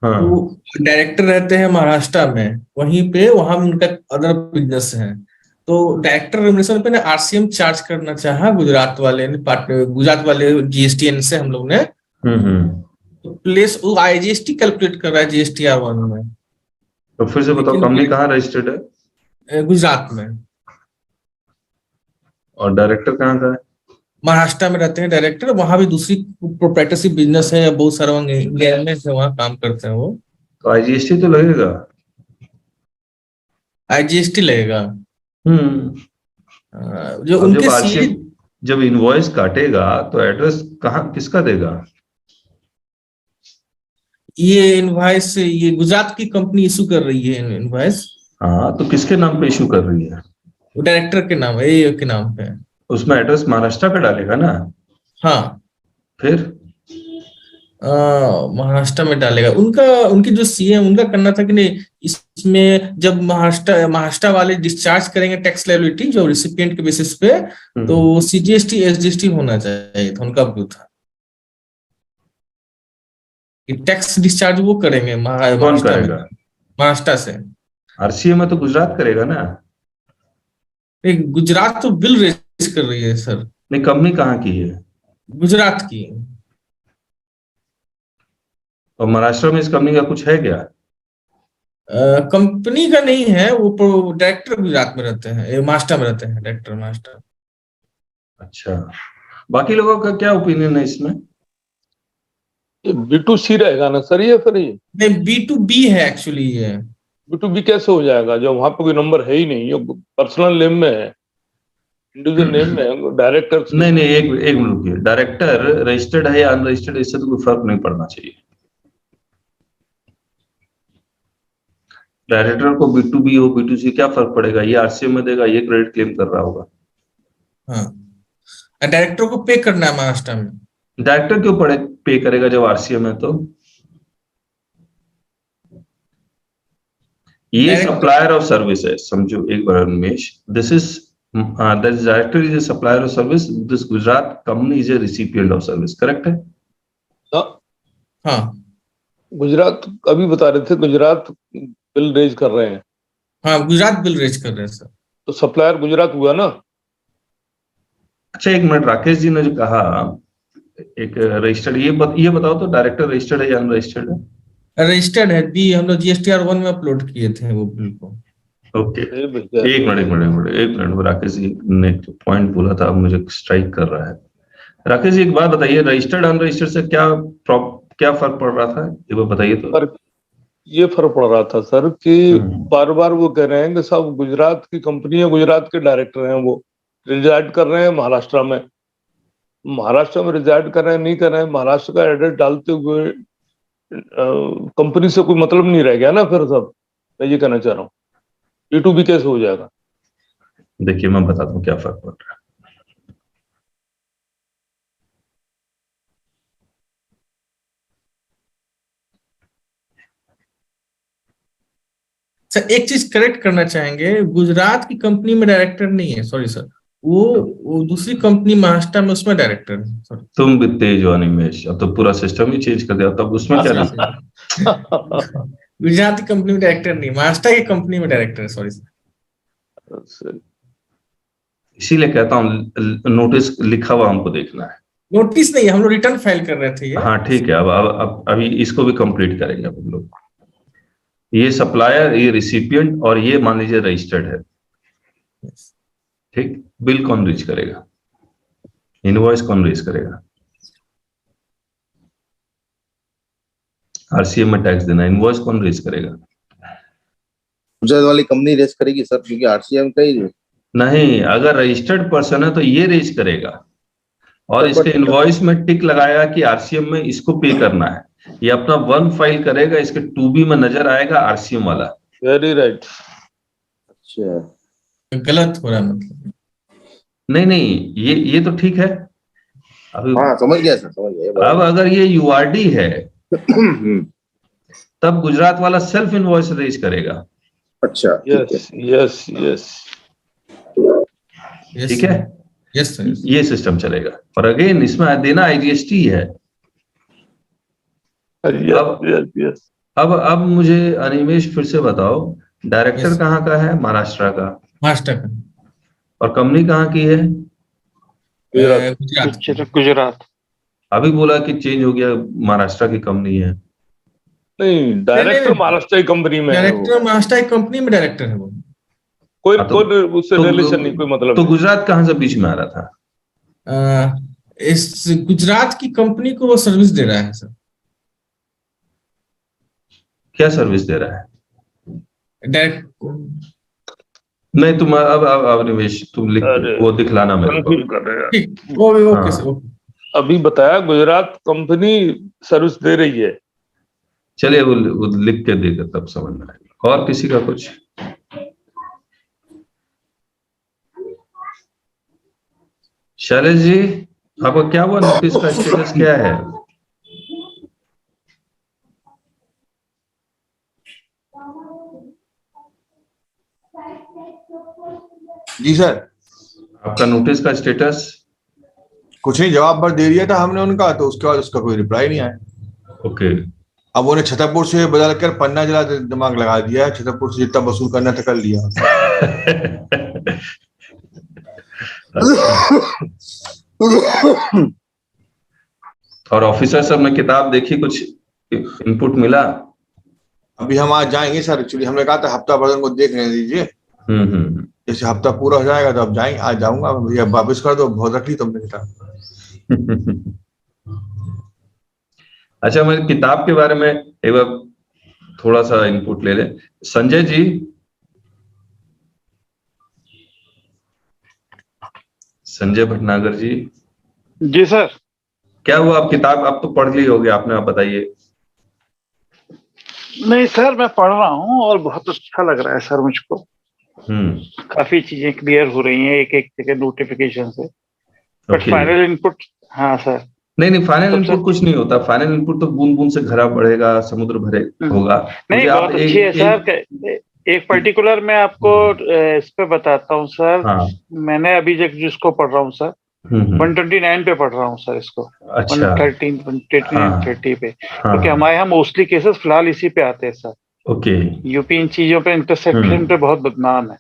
S1: हाँ,
S7: वो डायरेक्टर रहते हैं महाराष्ट्र में, वहीं पे वहां उनका अदर बिजनेस है। तो डायरेक्टर रेम्युनरेशन पे ना RCM चार्ज करना चाहा गुजरात वाले GSTN से हम लोग ने। तो प्लेस वो IGST कैलकुलेट कर रहा है GSTR1 में।
S1: तो फिर से बताओ, कंपनी कहाँ रजिस्टर्ड है?
S7: गुजरात में।
S1: और डायरेक्टर कहाँ का है?
S7: महाराष्ट्र में रहते हैं डायरेक्टर, वहां भी दूसरी प्रोप्राइटरशिप बिजनेस है, बहुत सारा इंगेजमेंट है, वहां काम करते हैं वो।
S1: तो IGST तो लगेगा।
S7: IGST लगेगा। जो
S1: अब
S7: उनके
S1: जब
S7: सीए,
S1: जब इनवॉइस काटेगा तो एड्रेस कहाँ किसका देगा?
S7: ये इनवॉइस ये गुजरात की कंपनी इशू कर रही है इनवॉइस।
S1: हाँ, तो किसके नाम पे इशू कर रही है?
S7: वो डायरेक्टर के नाम, एईओ के नाम पे है।
S1: उसमें एड्रेस महाराष्ट्र का डालेगा ना?
S7: हाँ,
S1: फिर
S7: महाराष्ट्र में डालेगा। उनकी जो सीएम, उनका करना था कि नहीं, इसमें जब महाराष्ट्र वाले डिस्चार्ज करेंगे टैक्स लायबिलिटी जो रिसिपिएंट के बेसिस पे, तो सीजीएसटी एसजीएसटी होना चाहिए था, उनका व्यू था कि टैक्स डिस्चार्ज वो करेंगे
S1: कौन
S7: महाराष्ट्र में,
S1: करेगा?
S7: महाराष्ट्र से।
S1: आरसीए में तो गुजरात करेगा ना?
S7: गुजरात तो बिल रेज कर रही है सर।
S1: नहीं, कंपनी कहाँ की है?
S7: गुजरात की।
S1: और महाराष्ट्र में इस कंपनी का कुछ है क्या?
S7: कंपनी का नहीं है, वो डायरेक्टर गुजरात में रहते हैं, महाराष्ट्र में रहते हैं, डायरेक्टर महाराष्ट्र।
S1: अच्छा, बाकी लोगों का क्या ओपिनियन है इसमें?
S8: B2C रहेगा ना सर ये? फिर ये
S7: नहीं, B2B है एक्चुअली। ये
S8: B2B कैसे हो जाएगा जब वहां पे कोई नंबर है ही नहीं? ये पर्सनल नेम में है, इंडिविजुअल नेम में है, डायरेक्टर।
S1: नहीं, एक मिनट रुकिए। डायरेक्टर रजिस्टर्ड है या अनरजिस्टर्ड, इससे तो कोई फर्क नहीं पड़ना चाहिए। डायरेक्टर को B2B हो B2C क्या फर्क पड़ेगा? ये आरसीए में देगा, ये क्रेडिट क्लेम कर रहा होगा।
S7: हाँ, डायरेक्टर को पे करना है महाराष्ट्र में।
S1: डायरेक्टर क्यों पे करेगा जब आरसीए में? तो ये सप्लायर ऑफ सर्विस है, समझो एक बार Unmesh. This is director is a supplier of service, this Gujarat company is a recipient of service, correct है?
S7: हाँ,
S8: गुजरात अभी बता रहे थे, गुजरात बिल रेज कर रहे हैं।
S7: हाँ, गुजरात बिल रेज कर रहे हैं सर।
S8: तो सप्लायर गुजरात हुआ ना?
S1: अच्छा, एक मिनट, राकेश जी ने जो कहा एक रजिस्टर्ड, ये बताओ तो डायरेक्टर रजिस्टर्ड है या अनरजिस्टर्ड है?
S7: रजिस्टर्ड है, हम लोग GSTR1 में अपलोड किए थे वो बिल को।
S1: ओके, एक मिनट, राकेश जी ने पॉइंट बोला था, अब मुझे स्ट्राइक कर रहा है। राकेश जी एक बात बताइए, रजिस्टर्ड अनरजिस्टर्ड से क्या फर्क पड़ रहा था, ये वो बताइए तो।
S8: ये फर्क पड़ रहा था सर कि बार बार वो कह रहे हैं कि सब गुजरात की कंपनी है, गुजरात के डायरेक्टर हैं, वो रिजाइड कर रहे हैं महाराष्ट्र में। महाराष्ट्र में रिजाइड कर रहे हैं, नहीं कर रहे हैं, महाराष्ट्र का एड्रेस डालते हुए कंपनी से कोई मतलब नहीं रह गया ना फिर सब। मैं ये कहना चाह रहा हूँ, B2B कैसे हो जाएगा?
S1: देखिए मैं बताता हूँ क्या फर्क पड़ रहा है।
S7: सर एक चीज करेक्ट करना चाहेंगे, गुजरात की कंपनी में डायरेक्टर नहीं है, सॉरी सर, वो दूसरी कंपनी महाराष्ट्र में, उसमें डायरेक्टर है। सॉरी,
S1: तुम भी तेज हो निमेश, अब तो पूरा सिस्टम ही चेंज कर दिया, तब उसमें क्या नहीं?
S7: गुजरात की कंपनी में डायरेक्टर नहीं, महाराष्ट्र की कंपनी में डायरेक्टर है। सॉरी सर,
S1: इसीलिए कहता हूँ नोटिस लिखा हुआ हमको देखना है।
S7: नोटिस नहीं, हम लोग रिटर्न फाइल कर रहे थे ये।
S1: हाँ ठीक है, अब अभी इसको भी कंप्लीट करेंगे अब हम लोग। ये सप्लायर, ये रिसिपिएंट, और ये मान लीजिए रजिस्टर्ड है, ठीक। बिल कौन रीच करेगा? इनवॉइस कौन रीच करेगा? आरसीएम में टैक्स देना, इनवॉइस कौन रीच करेगा?
S6: गुजरात वाली कंपनी रेस करेगी सर, क्योंकि आरसीएम का ही
S1: नहीं, अगर रजिस्टर्ड पर्सन है तो ये रेज करेगा और इसके इनवॉइस में टिक लगाएगा कि आरसीएम में इसको पे करना है। ये अपना 1 फाइल करेगा, इसके 2B में नजर आएगा आरसीएम वाला।
S8: Very right.
S6: अच्छा,
S7: गलत हो रहा है मतलब?
S1: नहीं, ये तो ठीक है। अभी
S6: हाँ समझ गया सर, समझ गया।
S1: अब अगर ये यूआरडी है तब गुजरात वाला सेल्फ इनवॉइस रेज करेगा।
S6: अच्छा,
S8: यस यस यस,
S1: ठीक है,
S7: यस सर,
S1: ये सिस्टम चलेगा। और अगेन इसमें देना आईजीएसटी है। अब मुझे अनिमेश फिर से बताओ, डायरेक्टर कहाँ का है? महाराष्ट्र का।
S7: महाराष्ट्र का।
S1: और कंपनी कहाँ की है?
S2: गुजरात।
S1: अभी बोला कि चेंज हो गया, महाराष्ट्र की कंपनी है।
S8: नहीं, डायरेक्टर महाराष्ट्र की कंपनी में है।
S7: डायरेक्टर महाराष्ट्र की कंपनी में डायरेक्टर है वो।
S8: कोई उससे रिलेशन नहीं, कोई मतलब।
S1: तो गुजरात कहाँ से बीच में आ रहा था?
S7: इस गुजरात की कंपनी को वो सर्विस दे रहा है सर।
S1: क्या सर्विस दे रहा है?
S7: डायरेक्ट
S1: नहीं, तुम अब निवेश तुम लिख वो दिखलाना मेरे को।
S7: Okay sir.
S8: अभी बताया गुजरात कंपनी सर्विस दे रही है।
S1: चलिए वो लिख के देगा तब समझ में आएगा। और किसी का कुछ? शैलेश जी, आपका क्या हुआ? नोटिस का स्टेटस क्या है?
S9: जी सर,
S1: आपका नोटिस का स्टेटस?
S9: कुछ नहीं, जवाब भर दे दिया था हमने उनका, तो उसके बाद उसका कोई रिप्लाई नहीं आया।
S1: ओके।
S9: अब उन्हें छतरपुर से बदल कर पन्ना जिला दिमाग लगा दिया है। छतरपुर से जितना वसूल करना था कर लिया।
S1: और ऑफिसर सब ने किताब देखी, कुछ इनपुट मिला?
S9: अभी हम आज जाएंगे सर, एक्चुअली हमने कहा था हफ्ता भर उनको देखने दीजिए। जैसे हफ्ता पूरा हो जाएगा तो अब जाएंगे, आज जाऊंगा। भैया वापस कर दो, बहुत रख ली तुमने किताब।
S1: अच्छा, मैं किताब के बारे में एक बार थोड़ा सा इनपुट ले लें। संजय जी, संजय भटनागर जी।
S2: जी सर।
S1: क्या हुआ? आप किताब आप तो पढ़ ली होगी आपने, आप बताइए।
S2: नहीं सर, मैं पढ़ रहा हूँ और बहुत अच्छा लग रहा है सर मुझको। काफी चीजें क्लियर हो रही हैं एक एक जगह नोटिफिकेशन से। बट फाइनल इनपुट, हाँ सर।
S1: नहीं, फाइनल इनपुट कुछ नहीं होता। फाइनल इनपुट तो बूंद बूंद से घड़ा बढ़ेगा, समुद्र भरे होगा।
S2: नहीं, बहुत अच्छी है सर। एक पर्टिकुलर मैं आपको इस पे बताता हूँ सर।
S1: हाँ।
S2: मैंने अभी जिसको पढ़ रहा हूँ सर, 129 पे पढ़ रहा हूँ सर इसको।
S1: अच्छा।
S2: 113, 130 पे, क्योंकि
S1: हाँ।
S2: हमारे यहाँ मोस्टली केसेस फिलहाल इसी पे आते हैं सर।
S1: ओके।
S2: यूपी इन चीजों पे, इंटरसेक्शन पे बहुत बदनाम है।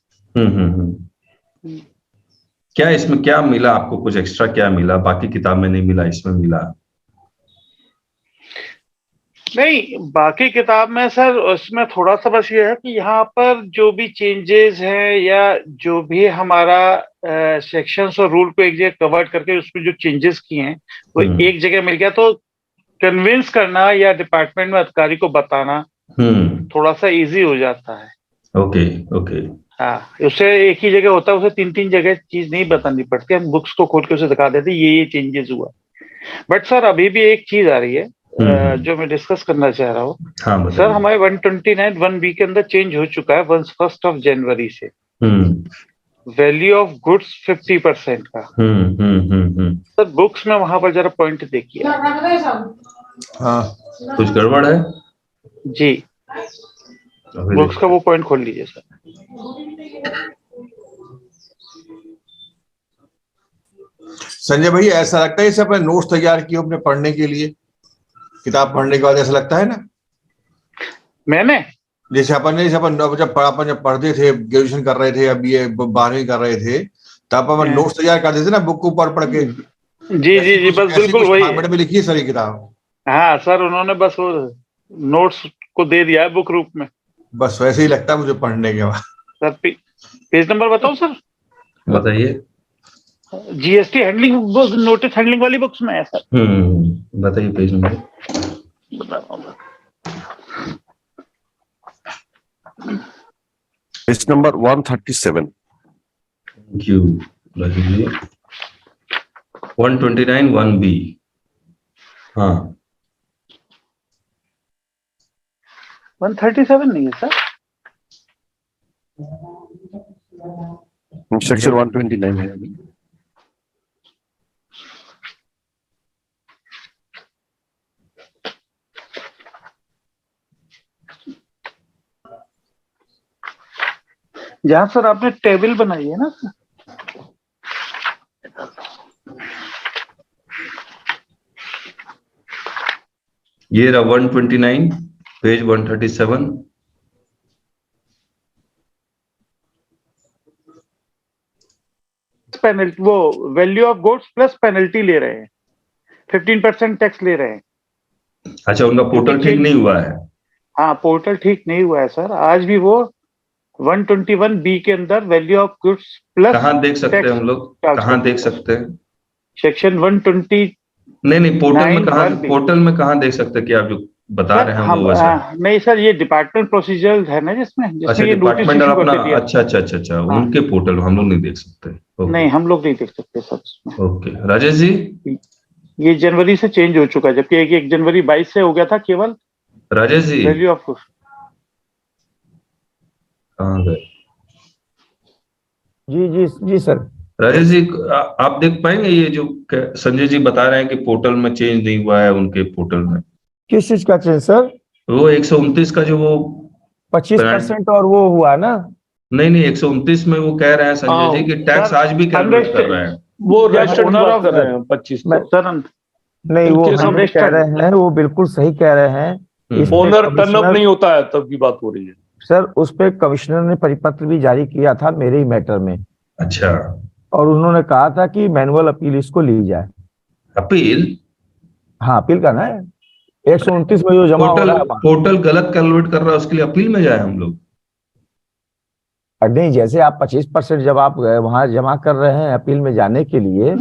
S1: क्या इसमें क्या मिला आपको? कुछ एक्स्ट्रा क्या मिला? बाकी किताब में नहीं मिला, इसमें मिला?
S2: नहीं, बाकी किताब में सर उसमें थोड़ा सा बस ये है कि यहाँ पर जो भी चेंजेस हैं या जो भी हमारा सेक्शंस और रूल को एक जगह कवर करके उसमें जो चेंजेस किए हैं वो एक जगह मिल गया, तो कन्विंस करना या डिपार्टमेंट में अधिकारी को बताना थोड़ा सा इजी हो जाता है।
S1: ओके। ओके।
S2: हाँ, उसे एक ही जगह होता है, उसे 3-3 जगह चीज नहीं बतानी पड़ती। हम बुक्स को खोल के उसे दिखा देते ये चेंजेस हुआ। बट सर अभी भी एक चीज आ रही है जो मैं डिस्कस करना चाह रहा हूँ।
S1: हाँ,
S2: सर हमारे 129 1B के अंदर चेंज हो चुका है 1 जनवरी से। वैल्यू ऑफ गुड्स 50% का। सर बुक्स में वहां पर जरा पॉइंट देखिए।
S9: हाँ,
S1: कुछ गड़बड़ है
S2: जी। बुक्स का वो पॉइंट खोल लीजिए सर।
S9: संजय भैया, ऐसा लगता है जैसे अपने नोट्स तैयार किए अपने पढ़ने के लिए, किताब पढ़ने के बाद ऐसा लगता है ना?
S2: मैंने
S9: जैसे अपन जब पढ़ते थे, ग्रेजुएशन कर रहे थे, अब ये 12वीं कर रहे थे, तब अपन नोट्स तैयार करते थे ना, बुक को पढ़ के।
S2: जी, बस बिल्कुल वही
S9: फॉर्मेट में लिखी है सारी किताब।
S2: हाँ सर, उन्होंने बस वो नोट्स को दे दिया है बुक रूप में।
S9: बस वैसे ही लगता है मुझे पढ़ने के बाद।
S2: सर पेज नंबर बताओ सर।
S1: बताइए।
S2: GST handling book, notice handling वाली बुक्स में है सर।
S1: बताइए page number.
S4: Page number 137।
S1: Thank you Rajeev ji. 129 1B। हाँ,
S2: 137 नहीं है सर।
S4: सेक्शन 129 है अभी।
S2: जहाँ सर आपने टेबल बनाई है ना सर,
S1: ये रहा 129 पेज 137।
S2: पेनल्टी, वो value of goods plus penalty ले रहे हैं, 15% टैक्स ले रहे हैं।
S1: अच्छा, उनका पोर्टल ठीक नहीं हुआ है?
S2: हाँ, पोर्टल ठीक नहीं हुआ है सर। आज भी वो 121B के अंदर वैल्यू ऑफ गुड्स प्लस
S1: कहाँ देख सकते हैं हम लोग? कहाँ देख सकते हैं?
S2: सेक्शन 120।
S1: नहीं, पोर्टल में कहाँ देख सकते हैं कि आप जो बता रहे हैं वो वैसा?
S2: नहीं सर, ये डिपार्टमेंट प्रोसीजर है ना जिसमें
S1: अच्छा,
S2: ये नोटिस
S1: डिपार्टमेंट
S2: इशू
S1: अपना।
S2: कर दिया।
S1: अच्छा। उनके पोर्टल हम लोग नहीं देख सकते।
S2: नहीं, हम लोग नहीं देख सकते सर।
S1: ओके। राजेश जी,
S2: ये जनवरी से चेंज हो चुका है, जबकि 1 जनवरी 22 से हो गया था केवल।
S1: राजेश जी
S2: वैल्यू ऑफ
S1: कहाँ गए?
S10: जी सर।
S1: राजेश जी, आप देख पाएंगे ये जो संजय जी बता रहे हैं कि पोर्टल में चेंज नहीं हुआ है, उनके पोर्टल में
S10: किस चीज का चेंज सर?
S1: वो 129 का जो वो
S10: 25% और वो हुआ ना?
S1: नहीं 129 में वो कह रहे हैं संजय जी कि टैक्स
S2: सर,
S1: आज भी कैलकुलेट कर रहे हैं।
S8: वो रेस्टेंट
S2: owner
S8: बात
S2: of
S8: कर रहे हैं 25
S10: मैं-
S8: तो
S2: सर
S10: नहीं, वो
S8: इनके
S10: हम कह रहे हैं, वो बिल्कुल सही कह रहे हैं। इसमें
S8: ओनर टर्न अप
S10: कमिश्नर-
S8: नहीं होता है तब की बात हो रही है।
S10: सर उस पे कमिश्नर ने परिपत्र भी जारी किया था मेरे ही मैटर में,
S1: अच्छा,
S10: और उन्होंने कहा था कि मैनुअल अपील इसको ली जाए।
S1: अपील?
S10: हाँ, अपील करना है। 129 में जो जमा हो रहा है
S1: पोर्टल गलत कैलकुलेट कर रहा है, उसके लिए अपील में जाए हम लोग?
S10: नहीं, जैसे आप 25% जब आप वहां जमा कर रहे हैं अपील में जाने के लिए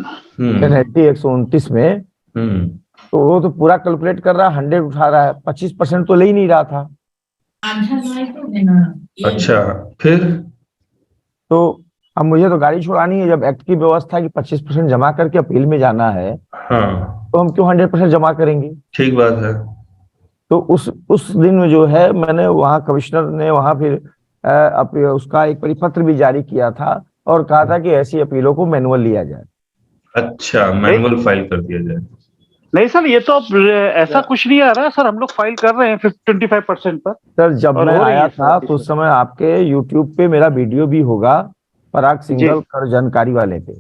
S10: पेनल्टी 129 में, तो वो तो पूरा कैलकुलेट कर रहा है, 100 उठा रहा है, 25% तो ले ही नहीं रहा था।
S1: अच्छा, फिर?
S10: तो अब मुझे तो गाड़ी छुड़ानी है, जब एक्ट की व्यवस्था है कि 25% जमा करके अपील में जाना है,
S1: हाँ,
S10: तो हम क्यों 100% जमा करेंगे?
S1: ठीक बात है।
S10: तो उस दिन में जो है, मैंने वहां कमिश्नर ने वहां फिर उसका एक परिपत्र भी जारी किया था और कहा था कि ऐसी अपीलों को मैनुअल लिया जाए।
S1: अच्छा, मैनुअल फाइल कर दिया जाए।
S2: नहीं सर, ये तो अब ऐसा कुछ नहीं आ रहा है सर, हम लोग फाइल कर रहे हैं 25% पर।
S10: सर जब
S2: और
S10: मैं
S2: हो रही
S10: आया
S2: है
S10: था
S2: सर,
S10: तो उस समय आपके यूट्यूब पे मेरा वीडियो भी होगा, पराग सिंगल कर जानकारी वाले पे।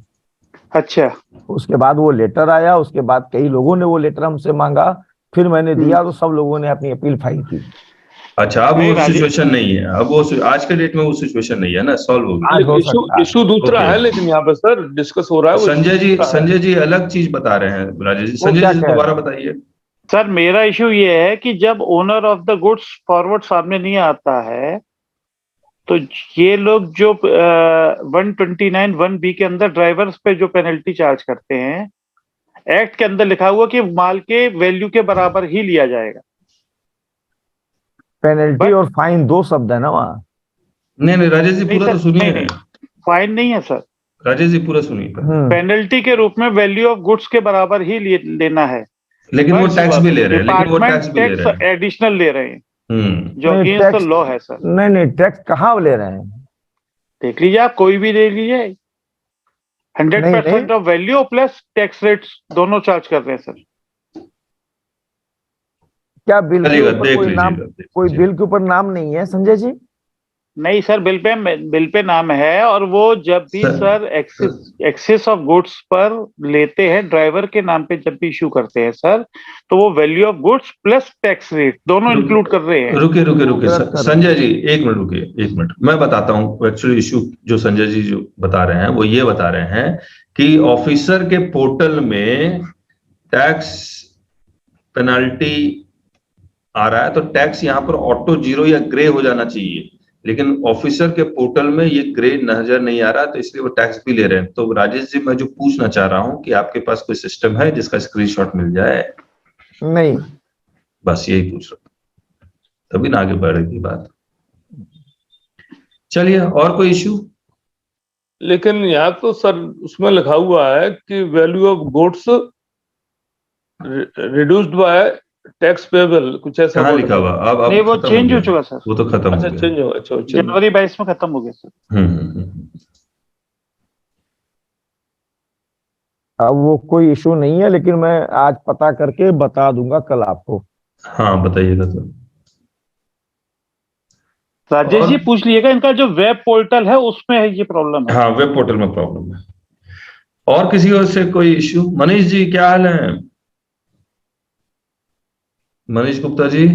S2: अच्छा,
S10: उसके बाद वो लेटर आया, उसके बाद कई लोगों ने वो लेटर हमसे मांगा, फिर मैंने दिया, तो सब लोगों ने अपनी अपील फाइल की।
S1: अच्छा, अब
S2: नहीं,
S1: वो
S2: राजेश-
S1: सिचुएशन नहीं है, अब वो आज के डेट में वो सिचुएशन नहीं है ना, सॉल्व हो गया।
S10: आज हो सकता है।
S8: इशू दूसरा
S1: ओके।
S8: है, लेकिन यहाँ पे सर डिस्कस हो रहा है वो
S1: संजय जी अलग चीज बता रहे हैं। राजेश जी,
S10: वो
S1: संजय
S10: क्या
S1: जी
S10: कह रहे
S1: दोबारा
S10: हैं?
S1: बताइए।
S2: सर मेरा इश्यू ये है कि जब owner of the goods forward सामने नहीं आता है, तो ये लोग जो 129 1B के अंदर ड्राइवर्स पे जो पेनल्टी चार्ज करते हैं, एक्ट के अंदर लिखा हुआ कि माल के वैल्यू के बराबर ही लिया जाएगा।
S10: पेनल्टी और फाइन दो शब्द है ना वहाँ।
S1: नहीं राजेश जी, पूरा तो सुनिए।
S2: नहीं, फाइन नहीं है सर,
S1: राजेश जी पूरा सुनिए।
S2: पेनल्टी के रूप में वैल्यू ऑफ गुड्स के बराबर ही लेना है,
S1: लेकिन वो टैक्स भी ले रहे हैं, लेकिन वो टैक्स भी ले रहे
S2: डिपार्टमेंट
S1: हैं।
S2: एडिशनल ले रहे हैं, जो
S10: नहीं,
S2: अगेंस्ट द
S10: टैक्स-
S2: लॉ है सर।
S10: नहीं, टैक्स कहाँ ले रहे हैं?
S2: देख लीजिए, आप कोई भी देख लीजिए, 100% of value plus tax rates दोनों चार्ज कर रहे हैं सर।
S10: क्या बिल के
S1: चलिएगा,
S10: ऊपर
S1: देख
S10: कोई नाम,
S1: लीजिएगा।
S10: कोई बिल के ऊपर नाम नहीं है संजय जी?
S2: नहीं सर, बिल पे नाम है, और वो जब भी सर एक्सेस ऑफ गुड्स पर लेते हैं, ड्राइवर के नाम पे जब भी इशू करते हैं सर, तो वो value of goods plus tax rate दोनों इंक्लूड कर रहे हैं।
S1: रुके संजय जी, एक मिनट रुकिए, एक मिनट मैं बताता हूँ। एक्चुअली इशू जो संजय जी जो बता रहे हैं वो ये बता रहे हैं कि ऑफिसर के पोर्टल में टैक्स पेनाल्टी आ रहा है, तो टैक्स यहाँ पर ऑटो जीरो या ग्रे हो जाना चाहिए, लेकिन ऑफिसर के पोर्टल में ये ग्रे नजर नहीं आ रहा, तो इसलिए वो टैक्स भी ले रहे हैं। तो राजेश जी, मैं जो पूछना चाह रहा हूँ कि आपके पास कोई सिस्टम है जिसका स्क्रीनशॉट मिल जाए?
S10: नहीं,
S1: बस यही पूछ रहा हूँ, तभी ना आगे बढ़ेगी बात। चलिए, और कोई इश्यू?
S8: लेकिन यहाँ तो सर उसमें लिखा हुआ है कि value of goods reduced by tax payable, कुछ ऐसा
S1: कहाँ लिखा हुआ? अब
S2: नहीं, वो
S1: खत्म
S2: चेंज
S1: हो
S2: हो
S1: गया।
S2: चुका सर,
S1: वो तो खत्म हो
S8: अच्छा
S1: गया।
S8: चेंज हो, अच्छा
S2: जनवरी 22 में खत्म हो गया सर।
S10: अब वो कोई इशू नहीं है, लेकिन मैं आज पता करके बता दूंगा कल आपको।
S1: हाँ, बताइएगा तो।
S2: राजेश जी पूछ लीजिएगा, इनका जो वेब पोर्टल है उसमें है ये प्रॉब्लम है।
S1: हाँ, वेब पोर्टल में प्रॉब्लम है। और किसी और से कोई इश्यू? मनीष जी, क्या हाल है? मनीष गुप्ता जी,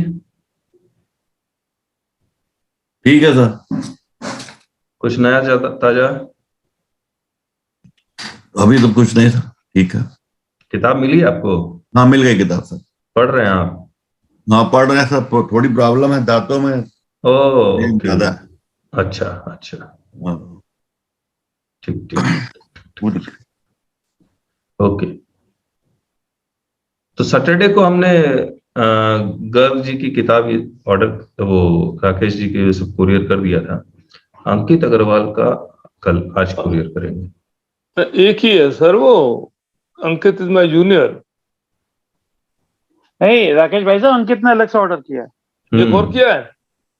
S11: ठीक है सर।
S1: कुछ नया ताजा?
S11: अभी तो कुछ नहीं सर, ठीक है।
S1: किताब मिली आपको?
S11: हाँ, मिल गई किताब सर।
S1: पढ़ रहे हैं आप?
S11: हाँ, पढ़ रहे हैं सर। थोड़ी प्रॉब्लम है दांतों में।
S1: ओह,
S11: ज्यादा।
S1: अच्छा, ठीक। ओके। तो सैटरडे को हमने गर्ग जी की किताब ऑर्डर, वो राकेश जी के सब कुरियर कर दिया था। अंकित अग्रवाल का आज कुरियर करेंगे।
S8: एक ही है सर वो, अंकित इज माय जूनियर।
S2: नहीं राकेश भाई साहब, अंकित ने अलग से ऑर्डर किया है।
S8: एक और किया है?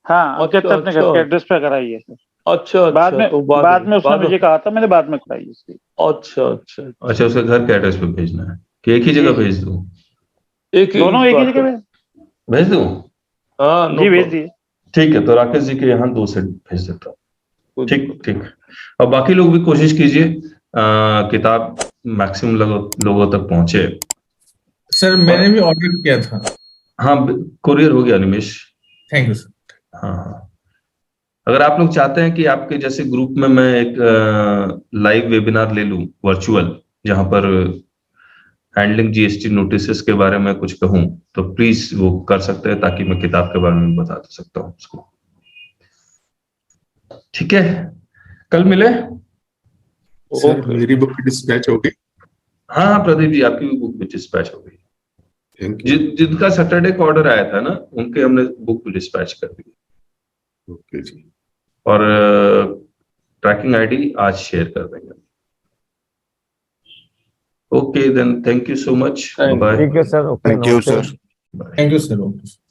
S2: हाँ, अंकित ने अपने घर के एड्रेस पे कराई है सर।
S8: अच्छा
S2: बाद में
S8: तो
S2: बाद में उसने मुझे कहा था, मैंने बाद में कराई इसकी।
S8: अच्छा अच्छा
S1: अच्छा, उसके घर के एड्रेस पे भेजना है कि एक ही जगह भेज दूं?
S8: एक ही
S2: दोनों एक ही
S8: बात
S2: जगह
S8: है।
S2: में।
S1: भेज दूं?
S8: हाँ
S2: जी भेज दिए।
S1: ठीक है, तो राकेश जी के यहाँ 2 सेट भेज देता हूँ।
S8: कोई
S1: ठीक ठीक। और बाकी लोग भी कोशिश कीजिए किताब मैक्सिमम लोगों तक पहुंचे।
S7: सर मैंने भी ऑर्डर किया था।
S1: हाँ, कुरियर हो गया निमेश।
S7: Thank you sir.
S1: हाँ हाँ, अगर आप लोग चाहते हैं कि आपके जैसे ग्रुप में मैं एक लाइव वेबिनार ले लूं वर्चुअल, जहां पर हैंडलिंग जीएसटी नोटिसेस के बारे में कुछ कहूं, तो प्लीज वो कर सकते हैं, ताकि मैं किताब के बारे में बता सकता हूं उसको। ठीक है, कल मिले।
S3: सर मेरी बुक डिस्पैच हो गई।
S1: हाँ प्रदीप जी, आपकी भी बुक भी डिस्पैच हो गई।
S3: Thank you.
S1: जिनका सैटरडे का ऑर्डर आया था ना, उनके हमने बुक भी डिस्पैच कर दी।
S3: ओके जी।
S1: और ट्रैकिंग आईडी आज शेयर कर देंगे। Okay then, thank you so much, bye.
S10: ठीक है सर, ओके,
S6: थैंक यू
S10: नमस्ते।
S6: सर।
S7: Thank you sir.